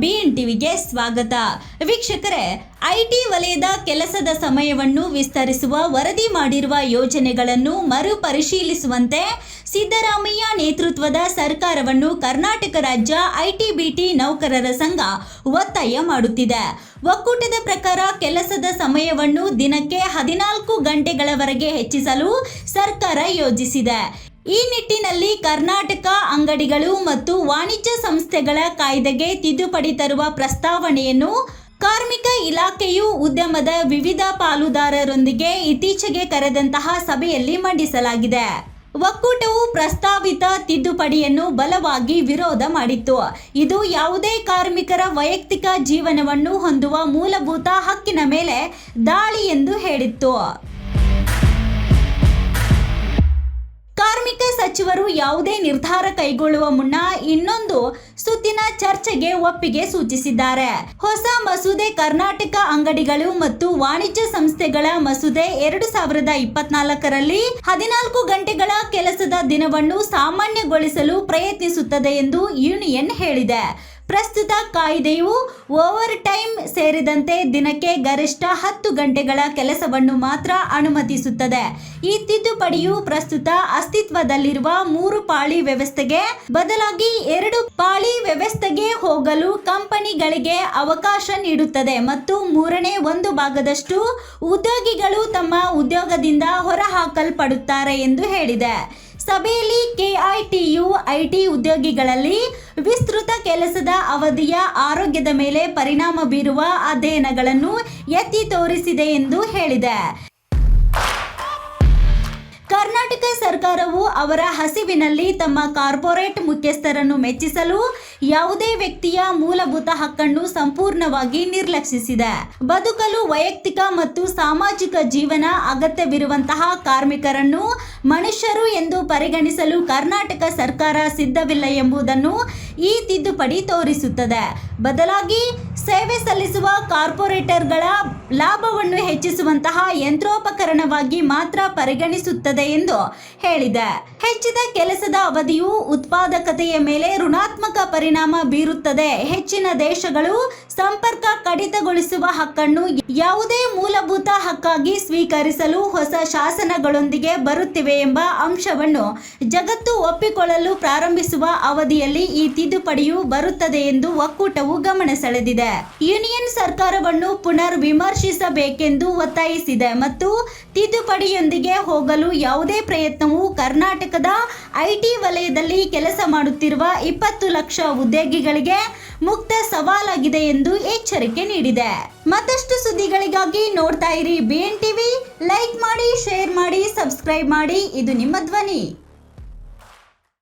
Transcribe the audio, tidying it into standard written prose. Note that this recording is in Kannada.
BN ಟಿವಿಗೆ ಸ್ವಾಗತ. ವೀಕ್ಷಕರೇ, ಐಟಿ ವಲಯದ ಕೆಲಸದ ಸಮಯವನ್ನು ವಿಸ್ತರಿಸುವ ವರದಿ ಮಾಡಿರುವ ಯೋಜನೆಗಳನ್ನು ಮರುಪರಿಶೀಲಿಸುವಂತೆ ಸಿದ್ದರಾಮಯ್ಯ ನೇತೃತ್ವದ ಸರ್ಕಾರವನ್ನು ಕರ್ನಾಟಕ ರಾಜ್ಯ ಐಟಿ-ಬಿಟಿ ನೌಕರರ ಸಂಘ ಒತ್ತಾಯ ಮಾಡುತ್ತಿದೆ. ಒಕ್ಕೂಟದ ಪ್ರಕಾರ ಕೆಲಸದ ಸಮಯವನ್ನು ದಿನಕ್ಕೆ 14 ಗಂಟೆಗಳವರೆಗೆ ಹೆಚ್ಚಿಸಲು ಸರ್ಕಾರ ಯೋಜಿಸಿದೆ. ಈ ನಿಟ್ಟಿನಲ್ಲಿ ಕರ್ನಾಟಕ ಅಂಗಡಿಗಳು ಮತ್ತು ವಾಣಿಜ್ಯ ಸಂಸ್ಥೆಗಳ ಕಾಯ್ದೆಗೆ ತಿದ್ದುಪಡಿ ತರುವ ಪ್ರಸ್ತಾವನೆಯನ್ನು ಕಾರ್ಮಿಕ ಇಲಾಖೆಯು ಉದ್ಯಮದ ವಿವಿಧ ಪಾಲುದಾರರೊಂದಿಗೆ ಇತ್ತೀಚೆಗೆ ಕರೆದಂತಹ ಸಭೆಯಲ್ಲಿ ಮಂಡಿಸಲಾಗಿದೆ. ಒಕ್ಕೂಟವು ಪ್ರಸ್ತಾವಿತ ತಿದ್ದುಪಡಿಯನ್ನು ಬಲವಾಗಿ ವಿರೋಧ ಮಾಡಿತ್ತು. ಇದು ಯಾವುದೇ ಕಾರ್ಮಿಕರ ವೈಯಕ್ತಿಕ ಜೀವನವನ್ನು ಹೊಂದುವ ಮೂಲಭೂತ ಹಕ್ಕಿನ ಮೇಲೆ ದಾಳಿ ಎಂದು ಹೇಳಿತ್ತು. ಕಾರ್ಮಿಕ ಸಚಿವರು ಯಾವುದೇ ನಿರ್ಧಾರ ಕೈಗೊಳ್ಳುವ ಮುನ್ನ ಇನ್ನೊಂದು ಸುತ್ತಿನ ಚರ್ಚೆಗೆ ಒಪ್ಪಿಗೆ ಸೂಚಿಸಿದ್ದಾರೆ. ಹೊಸ ಮಸೂದೆ ಕರ್ನಾಟಕ ಅಂಗಡಿಗಳು ಮತ್ತು ವಾಣಿಜ್ಯ ಸಂಸ್ಥೆಗಳ ಮಸೂದೆ 2024ರಲ್ಲಿ 14 ಗಂಟೆಗಳ ಕೆಲಸದ ದಿನವನ್ನು ಸಾಮಾನ್ಯಗೊಳಿಸಲು ಪ್ರಯತ್ನಿಸುತ್ತದೆ ಎಂದು ಯೂನಿಯನ್ ಹೇಳಿದೆ. ಪ್ರಸ್ತುತ ಕಾಯ್ದೆಯು ಓವರ್ ಟೈಮ್ ಸೇರಿದಂತೆ ದಿನಕ್ಕೆ ಗರಿಷ್ಠ 10 ಗಂಟೆಗಳ ಕೆಲಸವನ್ನು ಮಾತ್ರ ಅನುಮತಿಸುತ್ತದೆ. ಈ ತಿದ್ದುಪಡಿಯು ಪ್ರಸ್ತುತ ಅಸ್ತಿತ್ವದಲ್ಲಿರುವ 3 ಪಾಳಿ ವ್ಯವಸ್ಥೆಗೆ ಬದಲಾಗಿ 2 ಪಾಳಿ ವ್ಯವಸ್ಥೆಗೆ ಹೋಗಲು ಕಂಪನಿಗಳಿಗೆ ಅವಕಾಶ ನೀಡುತ್ತದೆ ಮತ್ತು 1/3 ಭಾಗದಷ್ಟು ಉದ್ಯೋಗಿಗಳು ತಮ್ಮ ಉದ್ಯೋಗದಿಂದ ಹೊರಹಾಕಲ್ಪಡುತ್ತಾರೆ ಎಂದು ಹೇಳಿದೆ. ಸಭೆಯಲ್ಲಿ ಕೆಐಟಿಯು ಐಟಿ ಉದ್ಯೋಗಿಗಳಲ್ಲಿ ವಿಸ್ತೃತ ಕೆಲಸದ ಅವಧಿಯ ಆರೋಗ್ಯದ ಮೇಲೆ ಪರಿಣಾಮ ಬೀರುವ ಅಧ್ಯಯನಗಳನ್ನು ಎತ್ತಿ ತೋರಿಸಿದೆ ಎಂದು ಹೇಳಿದೆ. ಕರ್ನಾಟಕ ಸರ್ಕಾರವು ಅವರ ಹಸಿವಿನಲ್ಲಿ ತಮ್ಮ ಕಾರ್ಪೊರೇಟ್ ಮುಖ್ಯಸ್ಥರನ್ನು ಮೆಚ್ಚಿಸಲು ಯಾವುದೇ ವ್ಯಕ್ತಿಯ ಮೂಲಭೂತ ಹಕ್ಕನ್ನು ಸಂಪೂರ್ಣವಾಗಿ ನಿರ್ಲಕ್ಷಿಸಿದೆ. ಬದುಕಲು ವೈಯಕ್ತಿಕ ಮತ್ತು ಸಾಮಾಜಿಕ ಜೀವನ ಅಗತ್ಯವಿರುವಂತಹ ಕಾರ್ಮಿಕರನ್ನು ಮನುಷ್ಯರು ಎಂದು ಪರಿಗಣಿಸಲು ಕರ್ನಾಟಕ ಸರ್ಕಾರ ಸಿದ್ಧವಿಲ್ಲ ಎಂಬುದನ್ನು ಈ ತಿದ್ದುಪಡಿ ತೋರಿಸುತ್ತದೆ. ಬದಲಾಗಿ ಸೇವೆ ಸಲ್ಲಿಸುವ ಕಾರ್ಪೊರೇಟರ್ಗಳ ಲಾಭವನ್ನು ಹೆಚ್ಚಿಸುವಂತಹ ಯಂತ್ರೋಪಕರಣವಾಗಿ ಮಾತ್ರ ಪರಿಗಣಿಸುತ್ತದೆ ಎಂದು ಹೇಳಿದೆ. ಹೆಚ್ಚಿದ ಕೆಲಸದ ಅವಧಿಯು ಉತ್ಪಾದಕತೆಯ ಮೇಲೆ ಋಣಾತ್ಮಕ ಪರಿಣಾಮ ಬೀರುತ್ತದೆ. ಹೆಚ್ಚಿನ ದೇಶಗಳು ಸಂಪರ್ಕ ಕಡಿತಗೊಳಿಸುವ ಹಕ್ಕನ್ನು ಯಾವುದೇ ಮೂಲಭೂತ ಹಕ್ಕಾಗಿ ಸ್ವೀಕರಿಸಲು ಹೊಸ ಶಾಸನಗಳೊಂದಿಗೆ ಬರುತ್ತಿವೆ ಎಂಬ ಅಂಶವನ್ನು ಜಗತ್ತು ಒಪ್ಪಿಕೊಳ್ಳಲು ಪ್ರಾರಂಭಿಸುವ ಅವಧಿಯಲ್ಲಿ ಈ ತಿದ್ದುಪಡಿಯು ಬರುತ್ತದೆ ಎಂದು ಒಕ್ಕೂಟವು ಗಮನ ಸೆಳೆದಿದೆ. ಯೂನಿಯನ್ ಸರ್ಕಾರವನ್ನು ಪುನರ್ ವಿಮರ್ಶಿಸಬೇಕೆಂದು ಒತ್ತಾಯಿಸಿದೆ ಮತ್ತು ತಿದ್ದುಪಡಿಯೊಂದಿಗೆ ಹೋಗಲು ಯಾವುದೇ ಪ್ರಯತ್ನವು ಕರ್ನಾಟಕದ ಐಟಿ ವಲಯದಲ್ಲಿ ಕೆಲಸ ಮಾಡುತ್ತಿರುವ 20 ಲಕ್ಷ ಉದ್ಯೋಗಿಗಳಿಗೆ ಮುಕ್ತ ಸವಾಲಾಗಿದೆ ಎಂದು ಎಚ್ಚರಿಕೆ ನೀಡಿದೆ. ಮತ್ತಷ್ಟು ಸುದ್ದಿಗಳಿಗಾಗಿ ನೋಡ್ತಾ ಇರಿ BN ಟಿವಿ. ಲೈಕ್ ಮಾಡಿ, ಶೇರ್ ಮಾಡಿ, ಸಬ್ಸ್ಕ್ರೈಬ್ ಮಾಡಿ. ಇದು ನಿಮ್ಮ ಧ್ವನಿ.